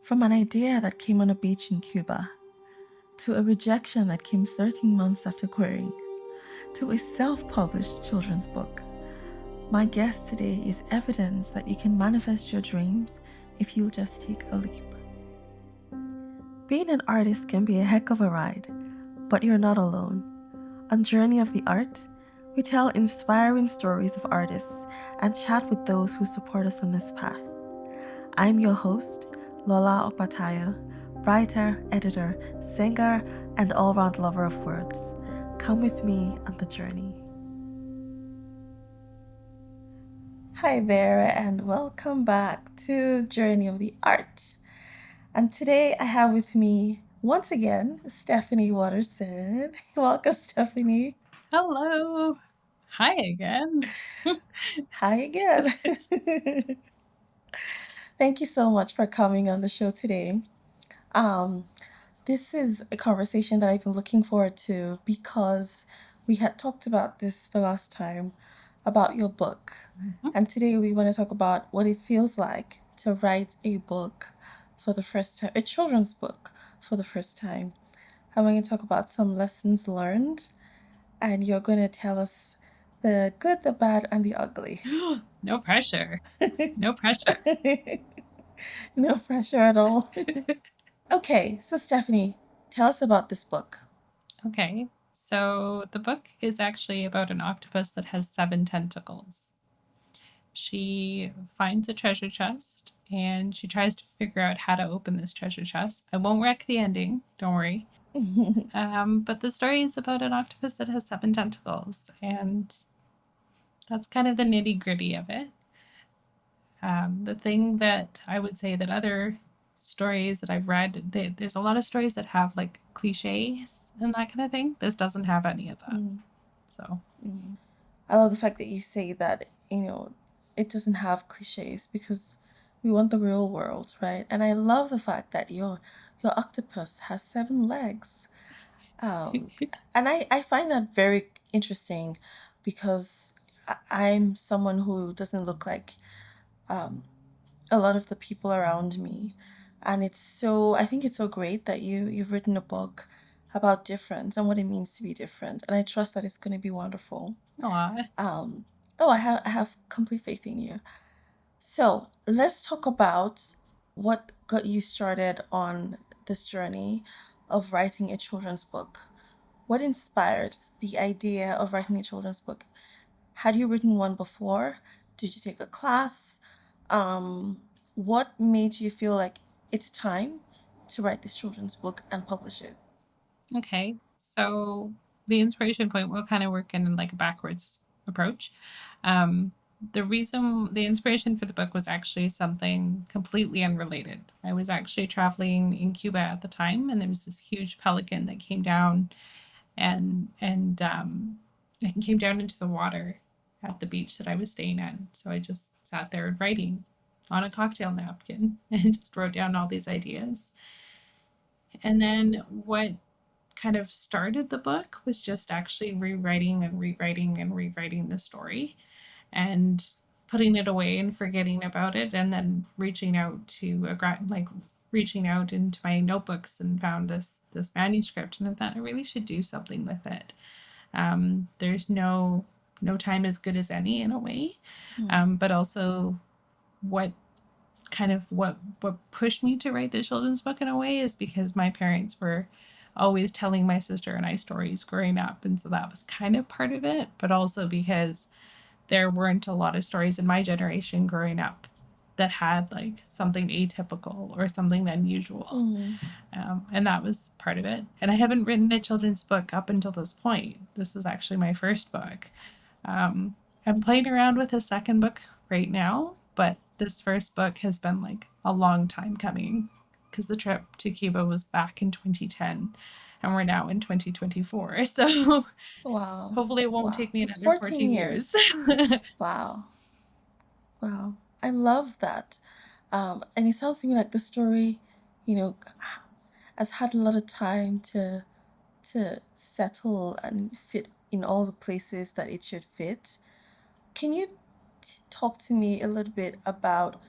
From an idea that came on a beach in Cuba, to a rejection that came 13 months after querying, to a self published children's book, my guest today is evidence that you can manifest your dreams if you'll just take a leap. Being an artist can be a heck of a ride, but you're not alone. On Journey of the Art, we tell inspiring stories of artists and chat with those who support us on this path. I'm your host, Lola Okpataya, writer, editor, singer, and all-round lover of words. Come with me on the journey. Hi there, and welcome back to Journey of the Art. And today I have with me, once again, Stephanie Watterson. Welcome, Stephanie. Hello. Hi again. Hi again. Thank you so much for coming on the show today. Um, this is a conversation that I've been looking forward to because we had talked about this the last time about your book. And today we want to talk about what it feels like to write a book for the first time, a children's book for the first time. And we're going to talk about some lessons learned, and you're going to tell us the good, the bad, and the ugly. No pressure. No pressure. No pressure at all. Okay, so Stephanie, tell us about this book. Okay. So the book is actually about an octopus that has 7 tentacles. She finds a treasure chest and she tries to figure out how to open this treasure chest. I won't wreck the ending, don't worry. But the story is about an octopus that has 7 tentacles, and that's kind of the nitty gritty of it. The thing that I would say that other stories that I've read, there's a lot of stories that have like cliches and that kind of thing. This doesn't have any of that. So, I love the fact that you say that, it doesn't have cliches because we want the real world, right? And I love the fact that your octopus has 7 legs. Um, and I find that very interesting because I'm someone who doesn't look like a lot of the people around me. And I think it's so great that you've written a book about difference and what it means to be different. And I trust that it's going to be wonderful. aw. Oh, I have complete faith in you. So let's talk about what got you started on this journey of writing a children's book. What inspired the idea of writing a children's book? Had you written one before? Did you take a class? What made you feel like it's time to write this children's book and publish it? Okay. So the inspiration point will kind of work in like a backwards approach. Um, the inspiration for the book was actually something completely unrelated. I was actually traveling in Cuba at the time, and there was this huge pelican that came down and it came down into the water at the beach that I was staying at. So I just sat there writing on a cocktail napkin and just wrote down all these ideas. And then what kind of started the book was just actually rewriting and rewriting and rewriting the story and putting it away and forgetting about it, and then reaching out to reaching out into my notebooks and found this manuscript, and I thought I really should do something with it. There's no time as good as any in a way, but also what what pushed me to write the children's book in a way is because my parents were always telling my sister and I stories growing up, and so that was kind of part of it, but also because there weren't a lot of stories in my generation growing up that had like something atypical or something unusual. And that was part of it. And I haven't written a children's book up until this point. This is actually my first book. I'm playing around with a second book right now, but this first book has been like a long time coming because the trip to Cuba was back in 2010 and we're now in 2024. So Wow. hopefully it won't Wow. take me That's another 14 14 years. years. Wow. Wow. I love that. And it sounds to me like the story, you know, has had a lot of time to settle and fit in all the places that it should fit. Can you talk to me a little bit about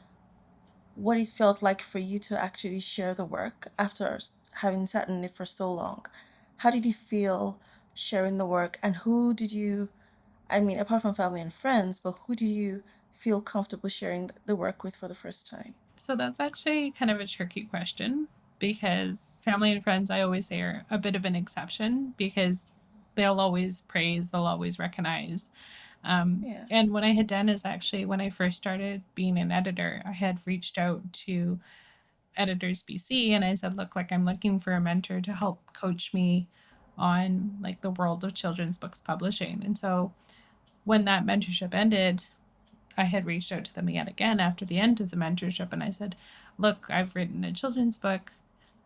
what it felt like for you to actually share the work after having sat in it for so long. How did you feel sharing the work, and who did you, I mean, apart from family and friends, but who do you feel comfortable sharing the work with for the first time? So that's actually kind of a tricky question because family and friends, I always say, are a bit of an exception because they'll always praise, they'll always recognize. Yeah. And what I had done is actually when I first started being an editor, I had reached out to Editors BC and I said, look, like I'm looking for a mentor to help coach me on like the world of children's books publishing. And so when that mentorship ended, I had reached out to them yet again after the end of the mentorship and I said, look, I've written a children's book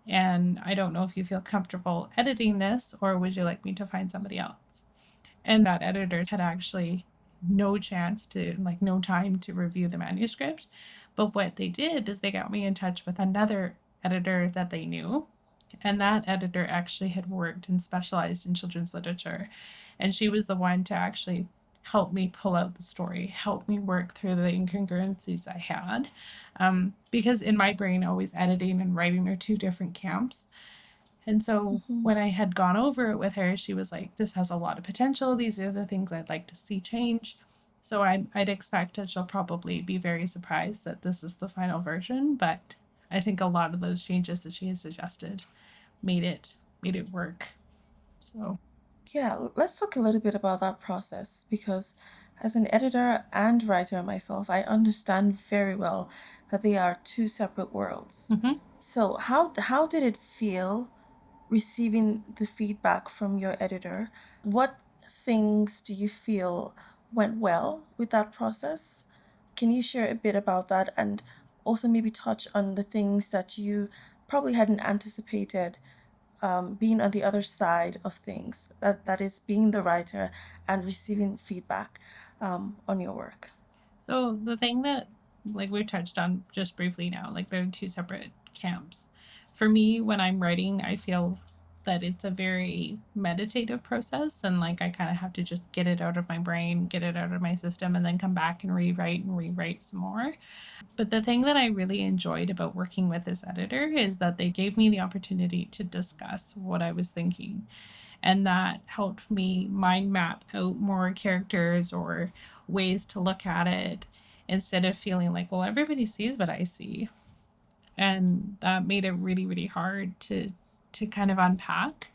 and I don't know if you feel comfortable editing this or would you like me to find somebody else? And that editor had actually no chance to, like, no time to review the manuscript. But what they did is they got me in touch with another editor that they knew. And that editor actually had worked and specialized in children's literature. And she was the one to actually help me pull out the story, help me work through the incongruencies I had. Because in my brain, always editing and writing are two different camps. And so Mm-hmm. when I had gone over it with her, she was like, this has a lot of potential. These are the things I'd like to see change. So I'd expect that she'll probably be very surprised that this is the final version. But I think a lot of those changes that she has suggested made it work. So Yeah, let's talk a little bit about that process because as an editor and writer myself, I understand very well that they are two separate worlds. mhm. So, how did it feel receiving the feedback from your editor? What things do you feel went well with that process? Can you share a bit about that and also maybe touch on the things that you probably hadn't anticipated, being on the other side of things, that is being the writer and receiving feedback on your work? So the thing that like we've touched on just briefly now, like they're two separate camps. For me, when I'm writing, I feel that it's a very meditative process and like I kind of have to just get it out of my brain, get it out of my system and then come back and rewrite some more. But the thing that I really enjoyed about working with this editor is that they gave me the opportunity to discuss what I was thinking and that helped me mind map out more characters or ways to look at it instead of feeling like, well, everybody sees what I see. And that made it really, really hard to kind of unpack.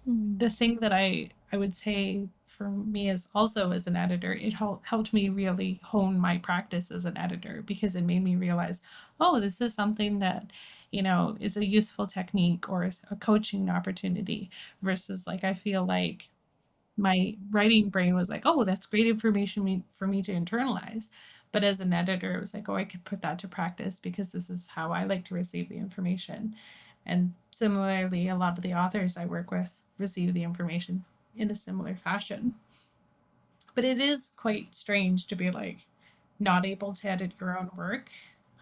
Hmm. The thing that I would say for me is also as an editor, it helped me really hone my practice as an editor because it made me realize, oh, this is something that, is a useful technique or a coaching opportunity versus like I feel like my writing brain was like, oh, that's great information for me to internalize. But as an editor, it was like, oh, I could put that to practice because this is how I like to receive the information. And similarly, a lot of the authors I work with receive the information in a similar fashion. But it is quite strange to be like not able to edit your own work.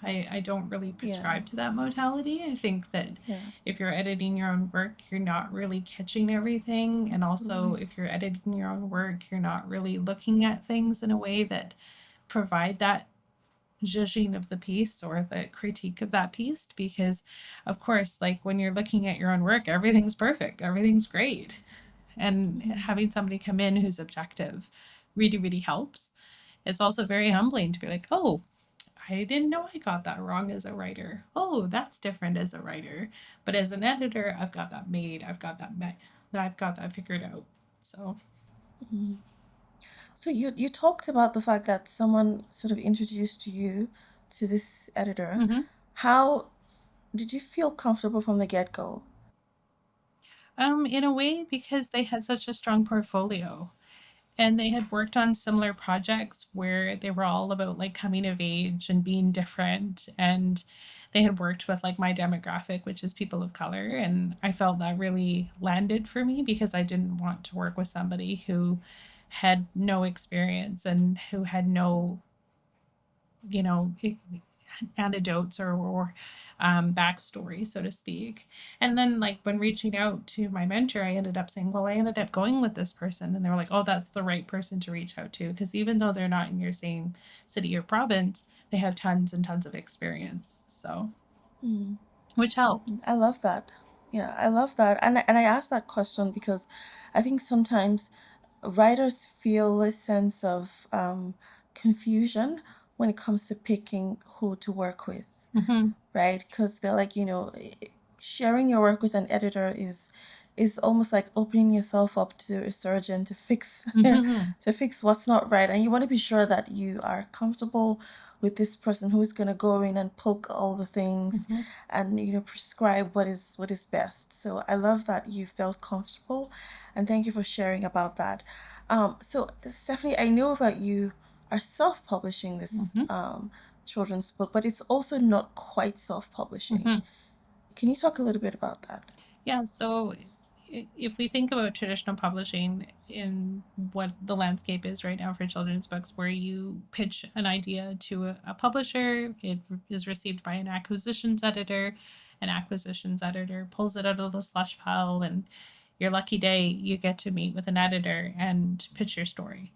I don't really Yeah, prescribe to that modality. I think that yeah, if you're editing your own work, you're not really catching everything. And also, absolutely. if you're editing your own work, you're not really looking at things in a way that provide that judging of the piece or the critique of that piece. Because, of course, like when you're looking at your own work, everything's perfect, everything's great. And Mhm. having somebody come in who's objective really, really helps. It's also very humbling to be like, oh, I didn't know I got that wrong as a writer. Oh, that's different as a writer. But as an editor, I've got that made. I've got that figured out. So, So you talked about the fact that someone sort of introduced you to this editor. mhm. How did you feel comfortable from the get-go? In a way, because they had such a strong portfolio. And they had worked on similar projects where they were all about like coming of age and being different and they had worked with like my demographic, which is people of color, and I felt that really landed for me because I didn't want to work with somebody who had no experience and who had no, you know, anecdotes or backstory, so to speak. And then, like, when reaching out to my mentor, I ended up saying, well, I ended up going with this person. And they were like, oh, that's the right person to reach out to. Because even though they're not in your same city or province, they have tons and tons of experience. So, which helps. I love that. Yeah, I love that. And I asked that question because I think sometimes writers feel a sense of confusion when it comes to picking who to work with, Mm-hmm. right? Because they're like, sharing your work with an editor is almost like opening yourself up to a surgeon to fix Mm-hmm. to fix what's not right, and you want to be sure that you are comfortable with this person who's going to go in and poke all the things Mm-hmm. and prescribe what is best. So I love that you felt comfortable, and thank you for sharing about that. So Stephanie, I know that you are self-publishing this Mm-hmm. children's book, but it's also not quite self-publishing. Mm-hmm. Can you talk a little bit about that? Yeah, so if we think about traditional publishing in what the landscape is right now for children's books, where you pitch an idea to a publisher, it is received by an acquisitions editor pulls it out of the slush pile, and your lucky day, you get to meet with an editor and pitch your story.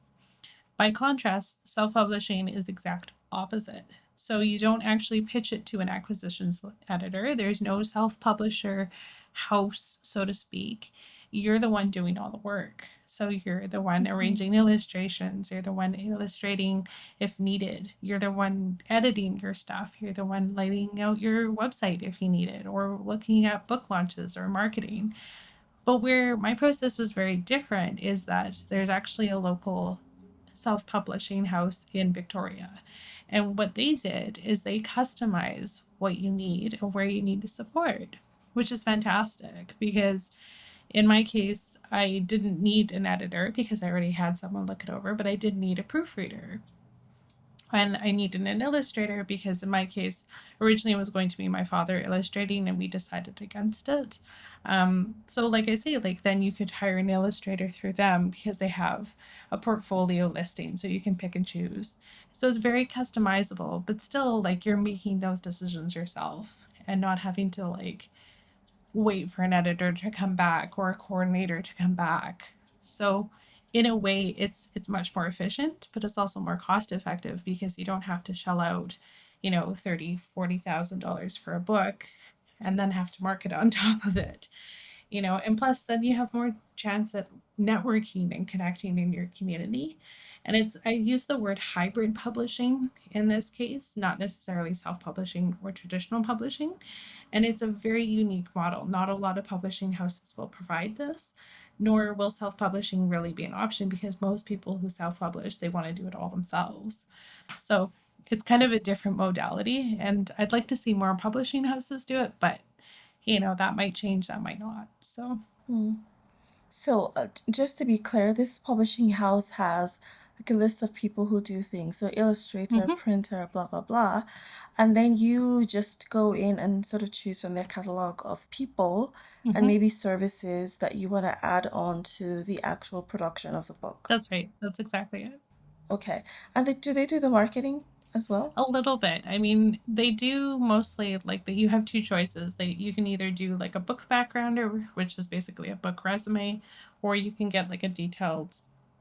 By contrast, self publishing is the exact opposite. So you don't actually pitch it to an acquisitions editor. There's no self publisher house, so to speak. You're the one doing all the work. So you're the one arranging illustrations, you're the one illustrating if needed, you're the one editing your stuff, you're the one laying out your website if you need it, or looking at book launches or marketing. But where my process was very different is that there's actually a local self publishing house in Victoria. And what they did is they customize what you need and where you need to support, which is fantastic because in my case, I didn't need an editor because I already had someone look it over, but I did need a proofreader. And I needed an illustrator because in my case, originally it was going to be my father illustrating, and we decided against it. So like I say, like then you could hire an illustrator through them because they have a portfolio listing, so you can pick and choose. So it's very customizable, but still like you're making those decisions yourself and not having to like wait for an editor to come back or a coordinator to come back. So in a way it's much more efficient, but it's also more cost effective because you don't have to shell out, $30,000-$40,000 for a book and then have to market on top of it. And plus then you have more chance at networking and connecting in your community. And I use the word hybrid publishing in this case, not necessarily self-publishing or traditional publishing. And it's a very unique model. Not a lot of publishing houses will provide this, nor will self-publishing really be an option because most people who self-publish, they want to do it all themselves. So it's kind of a different modality, and I'd like to see more publishing houses do it, but that might change, that might not. So, So, just to be clear, this publishing house has like a list of people who do things. So, illustrator, mm-hmm, printer, blah, blah, blah. And then you just go in and sort of choose from their catalog of people and mm-hmm, maybe services that you want to add on to the actual production of the book. that's right. That's exactly it. Okay. And do they do the marketing as well? A little bit. I mean, they do mostly like that. You have two choices. You can either do like a book backgrounder, which is basically a book resume, or you can get like a detailed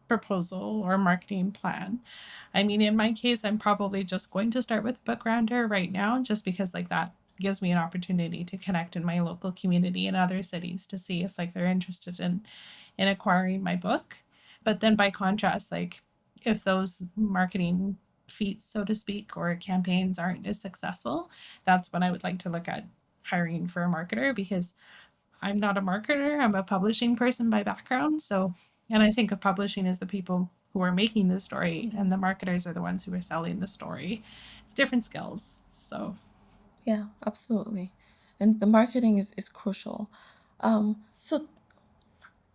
proposal or marketing plan. I mean, in my case, I'm probably just going to start with book rounder right now, just because like that gives me an opportunity to connect in my local community and other cities to see if like they're interested in acquiring my book. But then by contrast, like if those marketing feats, so to speak, or campaigns aren't as successful, that's when I would like to look at hiring for a marketer because I'm not a marketer. I'm a publishing person by background. So, and I think of publishing as the people who are making the story, and the marketers are the ones who are selling the story. It's different skills. So, Yeah, absolutely. And the marketing is crucial. So,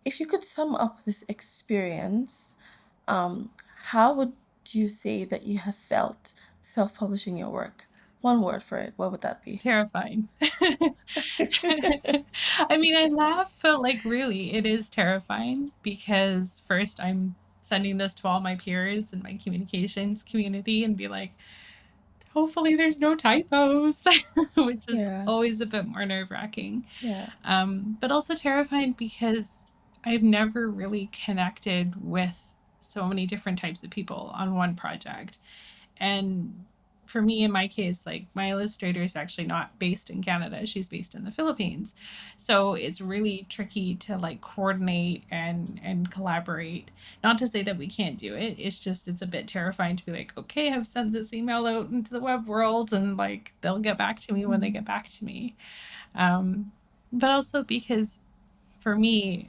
if you could sum up this experience, how would you say that you have felt self-publishing your work? One word for it, what would that be? terrifying. I mean, I laugh, but like, really, it is terrifying because first I'm sending this to all my peers and my communications community and be like, hopefully there's no typos, which is Yeah. always a bit more nerve wracking. Yeah. But also terrifying because I've never really connected with so many different types of people on one project. And for me, in my case, like my illustrator is actually not based in Canada, she's based in the Philippines. So it's really tricky to like coordinate and collaborate. Not to say that we can't do it, it's just it's a bit terrifying to be like, okay, I've sent this email out into the web world and like they'll get back to me when they Mm. get back to me. um, but also because for me,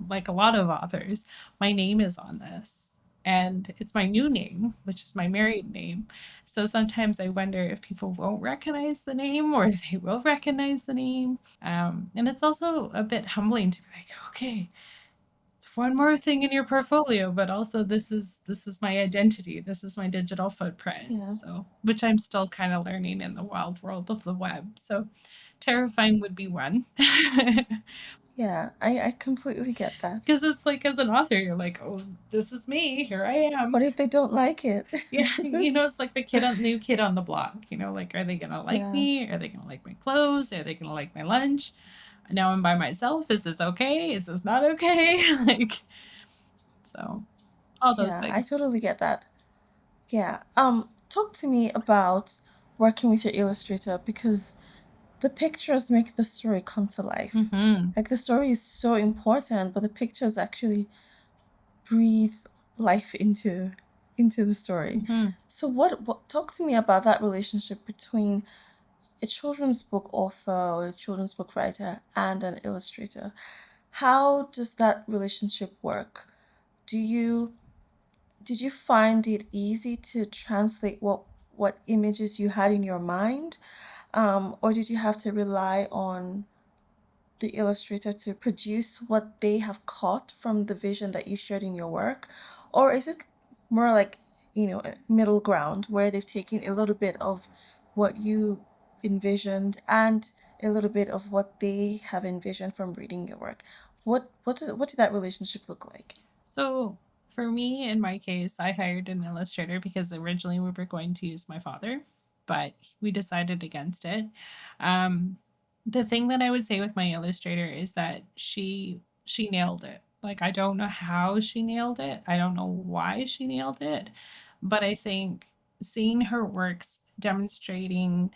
like a lot of authors, my name is on this. And it's my new name, which is my married name. So sometimes I wonder if people won't recognize the name or if they will recognize the name. And it's also a bit humbling to be like, okay, it's one more thing in your portfolio, but also this is my identity. This is my digital footprint. Yeah. So which I'm still kind of learning in the wild world of the web. So terrifying would be one. Yeah. I completely get that. Because it's like as an author, you're like, oh, this is me. Here I am. What if they don't like it? Yeah, it's like the new kid on the block. Like, are they gonna like Yeah. me? Are they gonna like my clothes? Are they gonna like my lunch? Now I'm by myself. Is this okay? Is this not okay? Like, so all those Yeah, I things. totally get that. Yeah. Talk to me about working with your illustrator because the pictures make the story come to life. Mm-hmm. Like the story is so important, but the pictures actually breathe life into the story. Mm-hmm. So what talk to me about that relationship between a children's book author or a children's book writer and an illustrator. How does that relationship work? Do you did you find it easy to translate what images you had in your mind, or did you have to rely on the illustrator to produce what they have caught from the vision that you shared in your work? Or is it more like, a middle ground where they've taken a little bit of what you envisioned and a little bit of what they have envisioned from reading your work? What did that relationship look like? So for me, in my case, I hired an illustrator because originally we were going to use my father, but we decided against it. Um, the thing that I would say with my illustrator is that she nailed it. Like I don't know how she nailed it. I don't know why she nailed it, but I think seeing her works demonstrating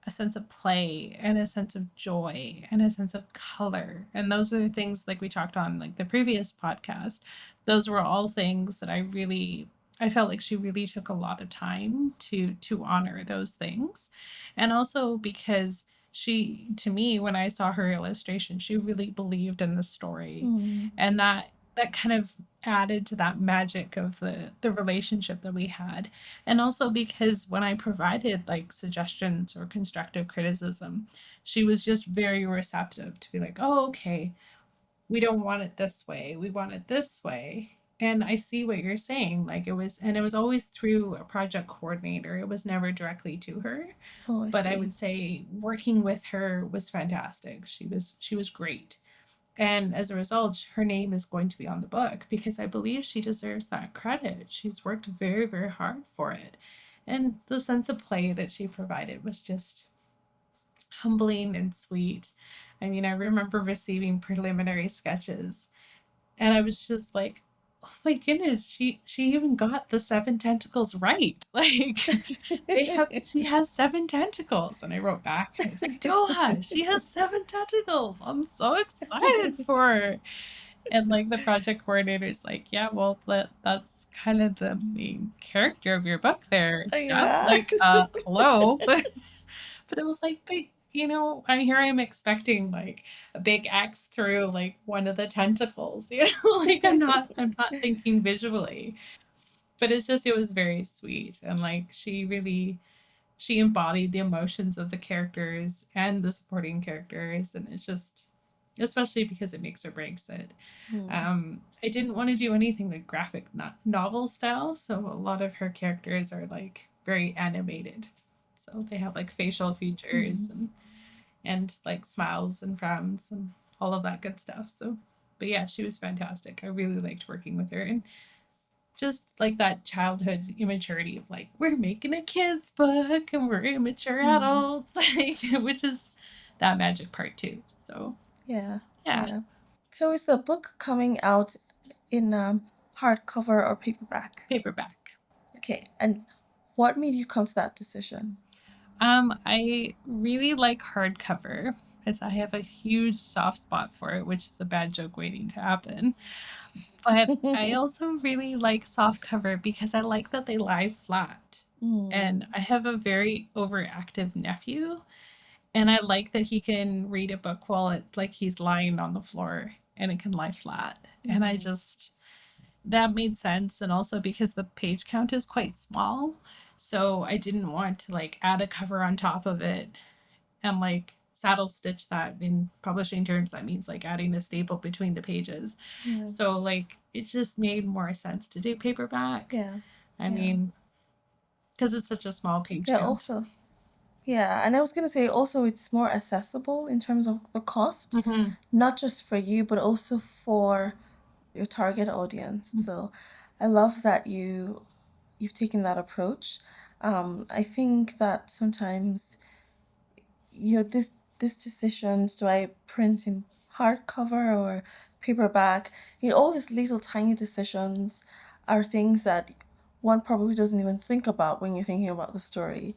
a sense of play and a sense of joy and a sense of color, and those are the things like we talked on like the previous podcast, those were all things that I felt like she really took a lot of time to honor those things. And also because she, to me, when I saw her illustration, she really believed in the story. Mm, And that kind of added to that magic of the relationship that we had. And also because when I provided like suggestions or constructive criticism, she was just very receptive to be like, oh, okay, we don't want it this way, we want it this way. And I see what you're saying, like it was always through a project coordinator, it was never directly to her. oh, I But I see. would say working with her was fantastic. She was great. And as a result, her name is going to be on the book because I believe she deserves that credit. She's worked very, very hard for it. And the sense of play that she provided was just humbling and sweet. I mean, I remember receiving preliminary sketches and I was just like, oh my goodness, she even got the seven tentacles right. Like she has seven tentacles. And I wrote back and I was like, Doha, she has seven tentacles. I'm so excited for her. And like the project coordinator's like, yeah, well, that's kind of the main character of your book there, Steph. Yeah. Like, hello. But it was like, but I'm expecting like a big X through like one of the tentacles. Like I'm not thinking visually. But it was very sweet. And like she embodied the emotions of the characters and the supporting characters. And it's just, especially because it makes or breaks it. Hmm. I didn't want to do anything like graphic novel style, so a lot of her characters are like very animated. So they have like facial features Hmm. and like smiles and frowns and all of that good stuff. So, but yeah, she was fantastic. I really liked working with her, and just like that childhood immaturity of like, we're making a kid's book and we're immature Mm. adults, like, which is that magic part too. So, Yeah, yeah, yeah. So is the book coming out in hardcover or paperback? paperback. Okay, and what made you come to that decision? I really like hardcover because I have a huge soft spot for it, which is a bad joke waiting to happen. But I also really like softcover because I like that they lie flat. And Mm, I have a very overactive nephew, and I like that he can read a book while it's like he's lying on the floor and it can lie flat. And I mm, just, that made sense. And also because the page count is quite small. So I didn't want to like add a cover on top of it and like saddle stitch that. In publishing terms, that means like adding a staple between the pages. yeah, So like it just made more sense to do paperback. yeah, I yeah. mean, because it's such a small page Yeah, count. also, yeah, and I was gonna say also it's more accessible in terms of the cost, Mm-hmm. not just for you, but also for your target audience. So I love that you've taken that approach. I think that sometimes this decisions, do I print in hardcover or paperback, all these little tiny decisions are things that one probably doesn't even think about when you're thinking about the story.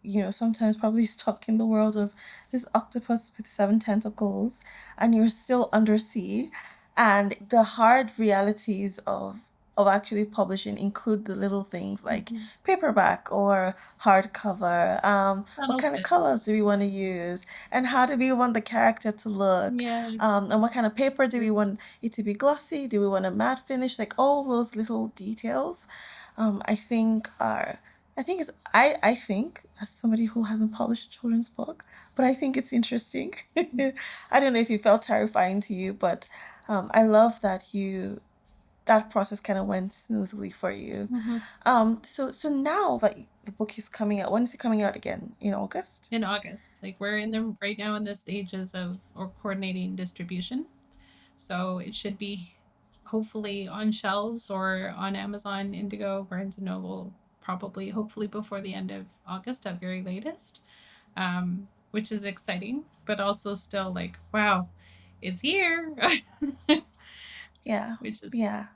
You're sometimes probably stuck in the world of this octopus with seven tentacles, and you're still undersea, and the hard realities of actually publishing include the little things like Mm-hmm. paperback or hardcover. What Subtle kind of colors do tips. we want to use, and how do we want the character to look? Yes. And what kind of paper do we want it to be glossy? Do we want a matte finish? Like all those little details, I think are. I think it's I think as somebody who hasn't published a children's book, but I think it's interesting. I don't know if it felt terrifying to you, but I love that that process kind of went smoothly for you. Mm-hmm. So now that the book is coming out, when is it coming out again? In August? In August. Like we're in the right now in the stages of or coordinating distribution. So it should be hopefully on shelves or on Amazon, Indigo, Barnes and Noble, probably hopefully before the end of August at very latest. Which is exciting, but also still like, wow, it's here. Yeah, which is yeah.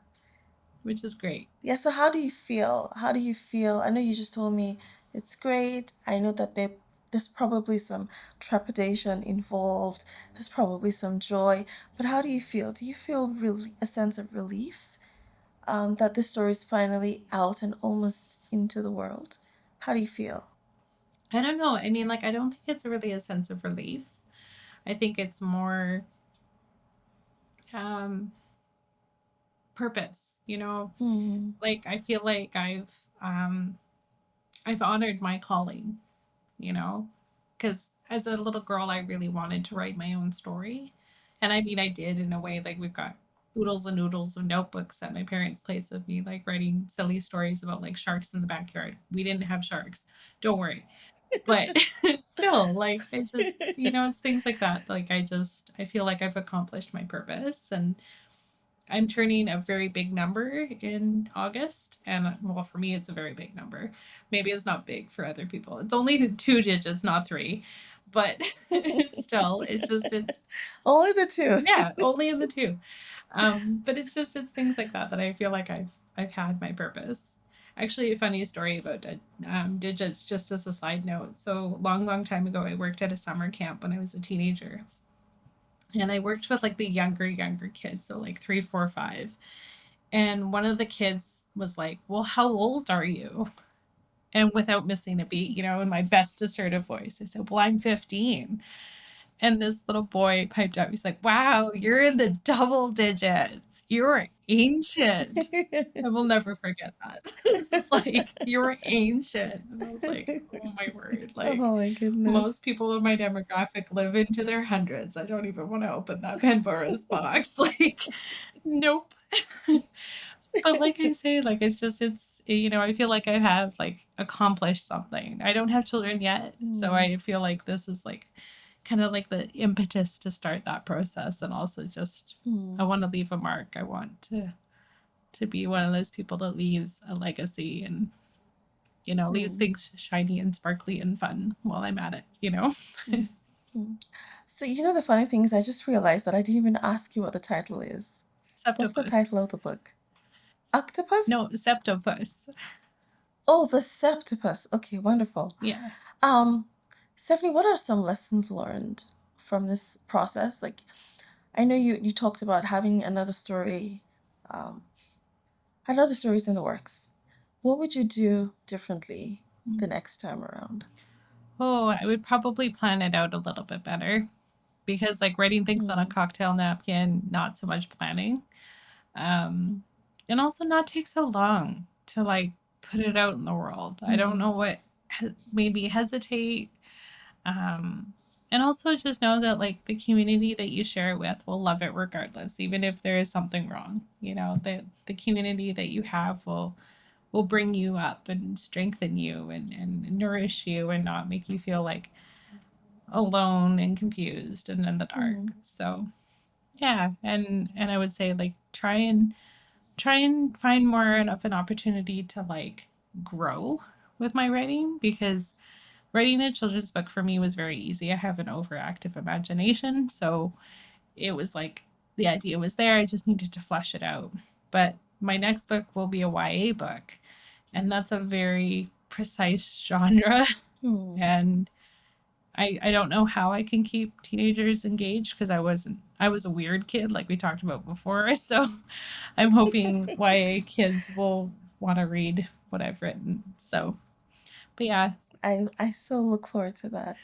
which is great. Yeah, so how do you feel? How do you feel? I know you just told me it's great. I know that there's probably some trepidation involved. There's probably some joy. But how do you feel? Do you feel really a sense of relief that this story is finally out and almost into the world? How do you feel? I don't know. I mean, like I don't think it's really a sense of relief. I think it's more um purpose, you know? Hmm. Like I feel like I've honored my calling, you know? Cuz as a little girl I really wanted to write my own story. And I mean I did in a way. Like we've got oodles and oodles of notebooks at my parents' place of me like writing silly stories about like sharks in the backyard. We didn't have sharks. Don't worry. But still like I just, it's things like that. Like I feel like I've accomplished my purpose, and I'm turning a very big number in August. And well, for me, it's a very big number. Maybe it's not big for other people. It's only two digits, not three. But still, it's, Only the two. yeah, only in the two. But it's things like that that I feel like I've had my purpose. Actually, a funny story about digits, just as a side note. So long time ago, I worked at a summer camp when I was a teenager, and I worked with like the younger kids, so like 3, 4, 5. And one of the kids was like, "Well, how old are you?" And without missing a beat, in my best assertive voice, I said, "Well, I'm 15." And this little boy piped up. He's like, "Wow, you're in the double digits. You're ancient." I will never forget that. This is like, "You're ancient." And I was like, "Oh my word." Like, Oh my goodness. most people in my demographic live into their hundreds. I don't even want to open that Pandora's box. Like, nope. But like I say, like I feel like I have like accomplished something. I don't have children yet, so Hmm. I feel like this is like kind of like the impetus to start that process, and also just I Hmm. want to leave a mark. I want to to be one of those people that leaves a legacy and, leaves Mm, things shiny and sparkly and fun while I'm at it. mm, mm. So, the funny thing is, I just realized that I didn't even ask you what the title is. What's the Septopus. title of the book? Octopus? No, septopus. Oh, the septopus. Okay, wonderful. Yeah. Um, Stephanie, what are some lessons learned from this process? Like, I know you talked about having um, another stories in the works. What would you do differently the next time around? Oh, I would probably plan it out a little bit better because, like, writing things on a Mm, cocktail napkin, not so much planning. Um, and also not take so long to, like, put it out in the world. I don't mm, know what made me hesitate. Um, and also just know that, like, the community that you share it with will love it regardless, even if there is something wrong. The community that you have will bring you up and strengthen you and nourish you and not make you feel like alone and confused and in the dark. mm, So yeah, and I would say, like, try and find more of an opportunity to, like, grow with my writing, because writing a children's book for me was very easy. I have an overactive imagination, so it was like the idea was there. I just needed to flesh it out. But my next book will be a YA book, and that's a very precise genre. mm. And I don't know how I can keep teenagers engaged because I was a weird kid like we talked about before. So I'm hoping YA kids will want to read what I've written. So, but yeah, it's I so look forward to that.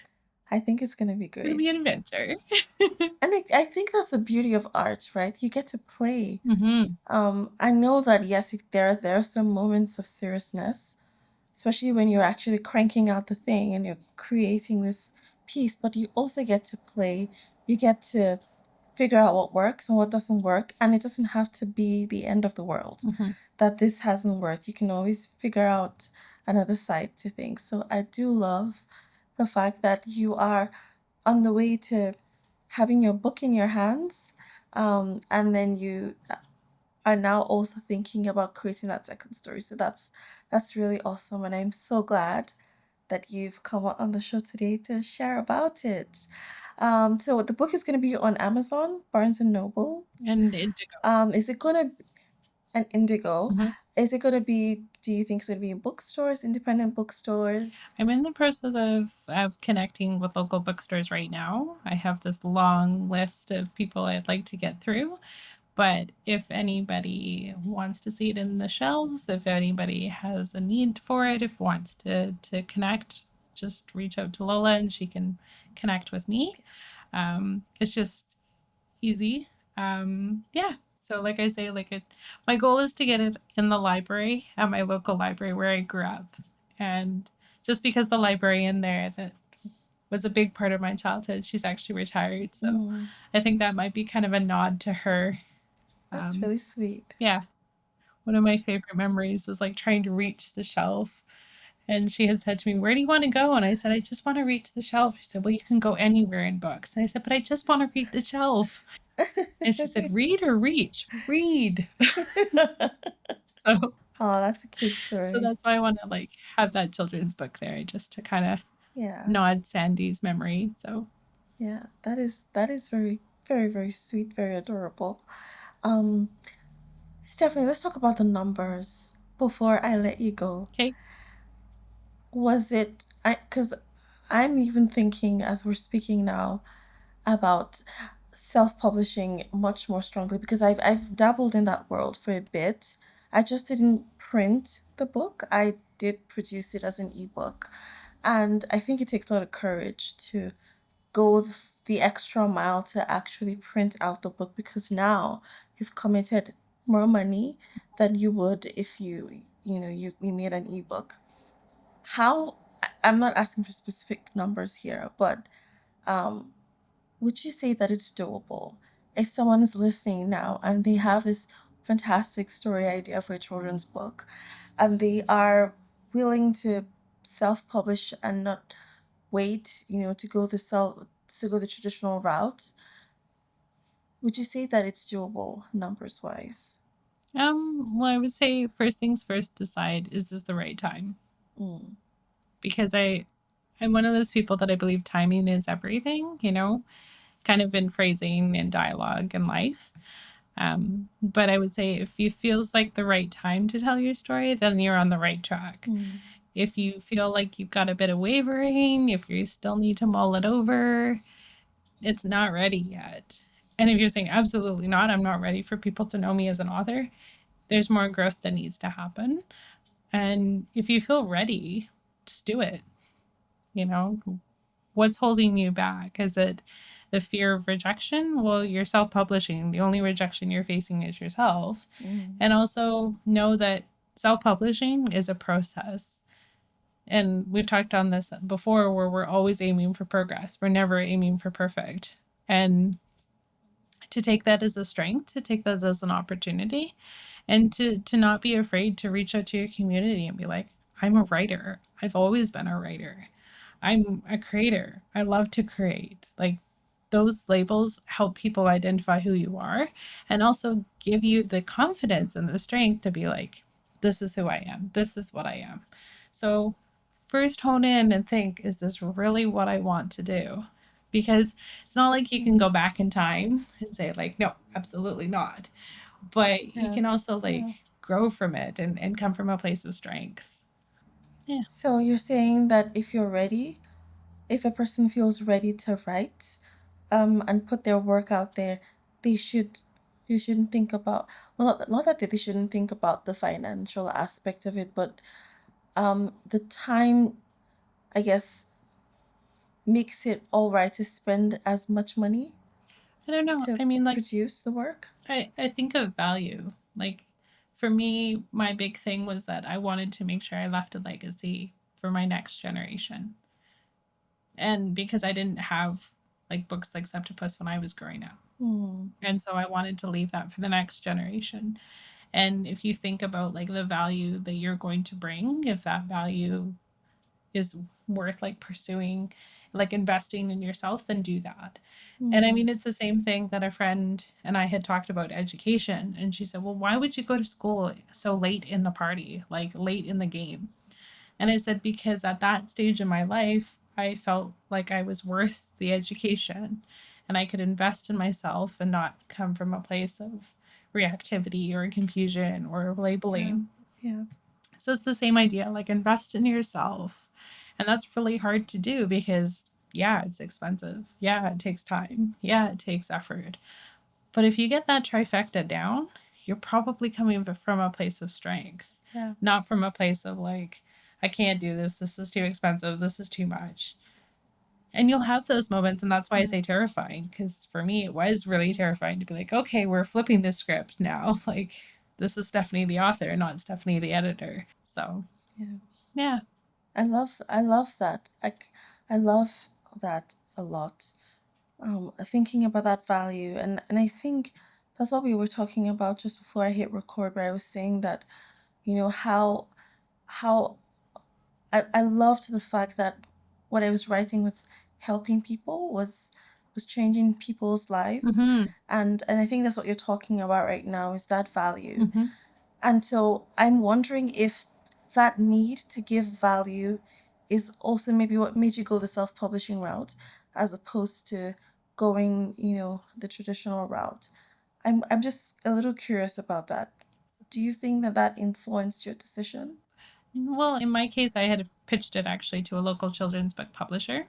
I think it's going to be gonna be an great. adventure. And I think that's the beauty of art, right? You get to play. Hmm. I know that yes, there are some moments of seriousness, especially when you're actually cranking out the thing and you're creating this piece, but you also get to play. You get to figure out what works and what doesn't work, and it doesn't have to be the end of the world Hmm. that this hasn't worked. You can always figure out another side to things. So I do love the fact that you are on the way to having your book in your hands, and then you are now also thinking about creating that second story. So that's really awesome, and I'm so glad that you've come on the show today to share about it. So the book is going to be on Amazon, Barnes and Noble. And indigo. Is it going to an Indigo? Hmm. Is it going to be? Do you think it's going to be in bookstores, independent bookstores? I'm in the process of connecting with local bookstores right now. I have this long list of people I'd like to get through. But if anybody wants to see it in the shelves, if anybody has a need for it, if wants to connect, just reach out to Lola and she can connect with me. Yes. It's just easy. Yeah. So, like I say, my goal is to get it in the library at my local library where I grew up, and just because the librarian there that was a big part of my childhood, she's actually retired. So Mm, I think that might be kind of a nod to her. that's um, really sweet. yeah, one of my favorite memories was, like, trying to reach the shelf. And she had said to me, "Where do you want to go?" And I said, "I just want to reach the shelf." She said, "Well, you can go anywhere in books." And I said, "But I just want to read the shelf." And she said, "Read or reach? Read." So, Oh, that's a cute so story. that's why I want to, like, have that children's book there just to kind of Yeah. nod Sandy's memory. So, Yeah, that is very, very, very sweet, very adorable. Um, Stephanie, let's talk about the numbers before I let you go. okay. Was it because I'm even thinking as we're speaking now about self-publishing much more strongly because I've dabbled in that world for a bit. I just didn't print the book. I did produce it as an ebook. And I think it takes a lot of courage to go the extra mile to actually print out the book because now you've committed more money than you would if you made an ebook. How I'm not asking for specific numbers here, but would you say that it's doable if someone is listening now and they have this fantastic story idea for a children's book and they are willing to self-publish and not wait, to go the traditional route? Would you say that it's doable numbers wise? Well, I would say first things first, decide, is this the right time? Mm, Because I'm one of those people that I believe timing is everything, kind of in phrasing and dialogue and life. But I would say if it feels like the right time to tell your story, then you're on the right track. mm, If you feel like you've got a bit of wavering, if you still need to mull it over, it's not ready yet. And if you're saying, absolutely not, I'm not ready for people to know me as an author, there's more growth that needs to happen. And if you feel ready, just do it. You know, what's holding you back? Is it the fear of rejection? Well, you're self publishing. The only rejection you're facing is yourself. mm, And also know that self publishing is a process. And we've talked on this before where we're always aiming for progress, we're never aiming for perfect. And to take that as a strength, to take that as an opportunity, and to not be afraid to reach out to your community and be like, I'm a writer. I've always been a writer. I'm a creator. I love to create. Like those labels help people identify who you are and also give you the confidence and the strength to be like, this is who I am. This is what I am. So first hone in and think, is this really what I want to do? Because it's not like you can mm. go back in time and say, like, no, absolutely not. But you Yeah, can also yeah. like grow from it and come from a place of strength. Yeah. So you're saying that if you're ready, if a person feels ready to write, and put their work out there, they should, you shouldn't think about, well, not that they shouldn't think about the financial aspect of it, but the time, I guess, makes it all right to spend as much money I don't know. to I mean, like, produce the work. I think of value. Like, for me, my big thing was that I wanted to make sure I left a legacy for my next generation. And because I didn't have like books like Septipus when I was growing up. Hmm. And so I wanted to leave that for the next generation. And if you think about like the value that you're going to bring, if that value is worth like pursuing, like investing in yourself, then do that. And I Hmm. mean, it's the same thing that a friend and I had talked about education. And she said, well, why would you go to school so late in the party, like late in the game? And I said, because at that stage in my life, I felt like I was worth the education and I could invest in myself and not come from a place of reactivity or confusion or Yeah. labeling. Yeah. So it's the same idea, like invest in yourself. And that's really hard to do because, yeah, it's expensive. Yeah, it takes time. Yeah, it takes effort. But if you get that trifecta down, you're probably coming from a place of strength, Yeah. not from a place of like, I can't do this. This is too expensive. This is too much. And you'll have those moments. And that's why I Yeah. say terrifying, because for me, it was really terrifying to be like, okay, we're flipping this script now. Like, this is Stephanie, the author, not Stephanie, the editor. So, Yeah. yeah. I love that. I love that a lot. Thinking about that value, and I think that's what we were talking about just before I hit record, where I was saying that, how I loved the fact that what I was writing was helping people, was changing people's lives, Mm-hmm. and I think that's what you're talking about right now, is that value. Mm-hmm. And so I'm wondering if that need to give value is also maybe what made you go the self-publishing route as opposed to going, the traditional route. I'm just a little curious about that. Do you think that that influenced your decision? Well, in my case, I had pitched it actually to a local children's book publisher.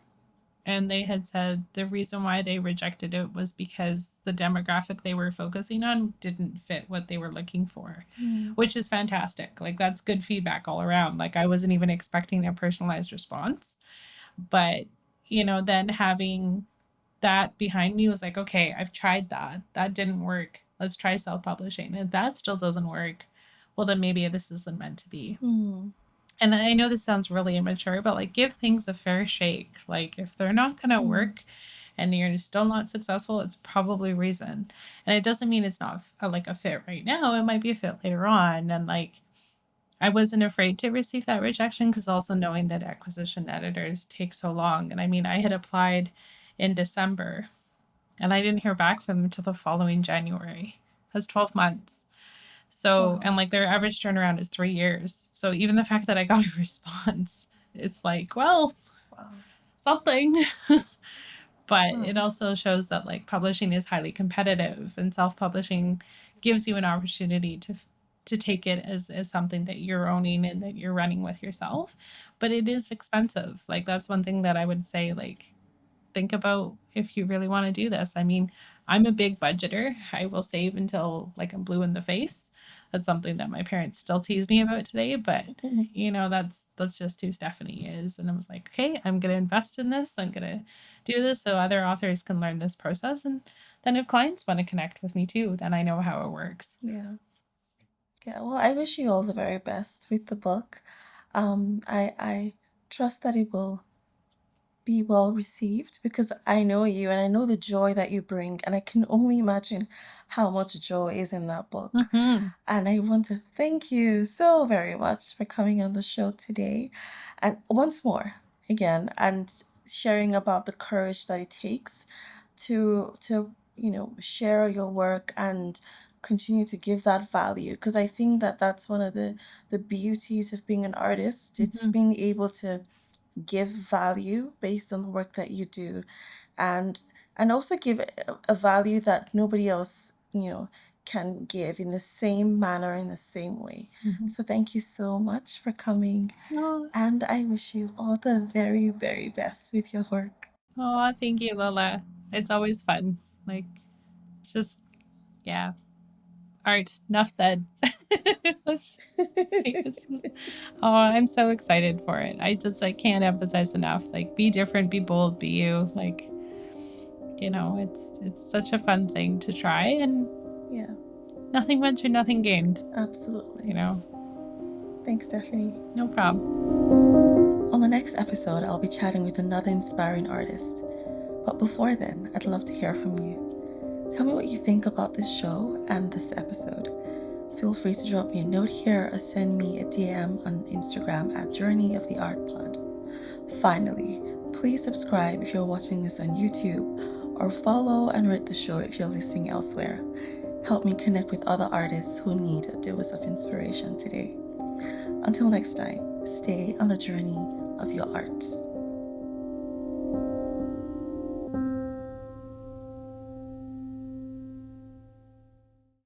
And they had said the reason why they rejected it was because the demographic they were focusing on didn't fit what they were looking for, Hmm. which is fantastic. Like, that's good feedback all around. Like, I wasn't even expecting a personalized response. But, then having that behind me was like, okay, I've tried that. That didn't work. Let's try self publishing. And if that still doesn't work, well, then maybe this isn't meant to be. Hmm. And I know this sounds really immature, but like give things a fair shake. Like if they're not going to Hmm. work and you're still not successful, it's probably a reason. And it doesn't mean it's not like a fit right now. It might be a fit later on. And like I wasn't afraid to receive that rejection because also knowing that acquisition editors take so long. And I mean, I had applied in December and I didn't hear back from them until the following January. That's 12 months. So, Wow. and like their average turnaround is 3 years. So even the fact that I got a response, it's like, well, Wow. something. But it Wow. also shows that like publishing is highly competitive, and self-publishing gives you an opportunity to take it as something that you're owning and that you're running with yourself. But it is expensive. Like that's one thing that I would say, like, think about if you really want to do this. I mean, I'm a big budgeter. I will save until like I'm blue in the face. That's something that my parents still tease me about today, but that's just who Stephanie is. And I was like, okay, I'm gonna invest in this. I'm gonna do this so other authors can learn this process. And then if clients want to connect with me too, then I know how it works. Yeah. Yeah. Well, I wish you all the very best with the book. I trust that it will be well received because I know you and I know the joy that you bring, and I can only imagine how much joy is in that book. Mm-hmm. And I want to thank you so very much for coming on the show today. And once more, again, and sharing about the courage that it takes to share your work and continue to give that value, because I think that that's one of the beauties of being an artist. It's Mm-hmm. being able to give value based on the work that you do, and also give a value that nobody else can give in the same manner, in the same way. Mm-hmm. So thank you so much for coming, Oh, and I wish you all the very, very best with your work. oh, thank you, Lola. It's always fun. Like, it's just, yeah. All right, enough said. Let's it's just, oh, I'm so excited for it. I can't emphasize enough. Like, be different, be bold, be you. Like, it's such a fun thing to try, and Yeah, nothing ventured, nothing gained. You absolutely. know, Thanks, Stephanie. no problem. On the next episode, I'll be chatting with another inspiring artist. But before then, I'd love to hear from you. Tell me what you think about this show and this episode. Feel free to drop me a note here or send me a DM on Instagram at Journey of the Art Pod. Finally, please subscribe if you're watching this on YouTube, or follow and rate the show if you're listening elsewhere. Help me connect with other artists who need a dose of inspiration today. Until next time, stay on the journey of your art.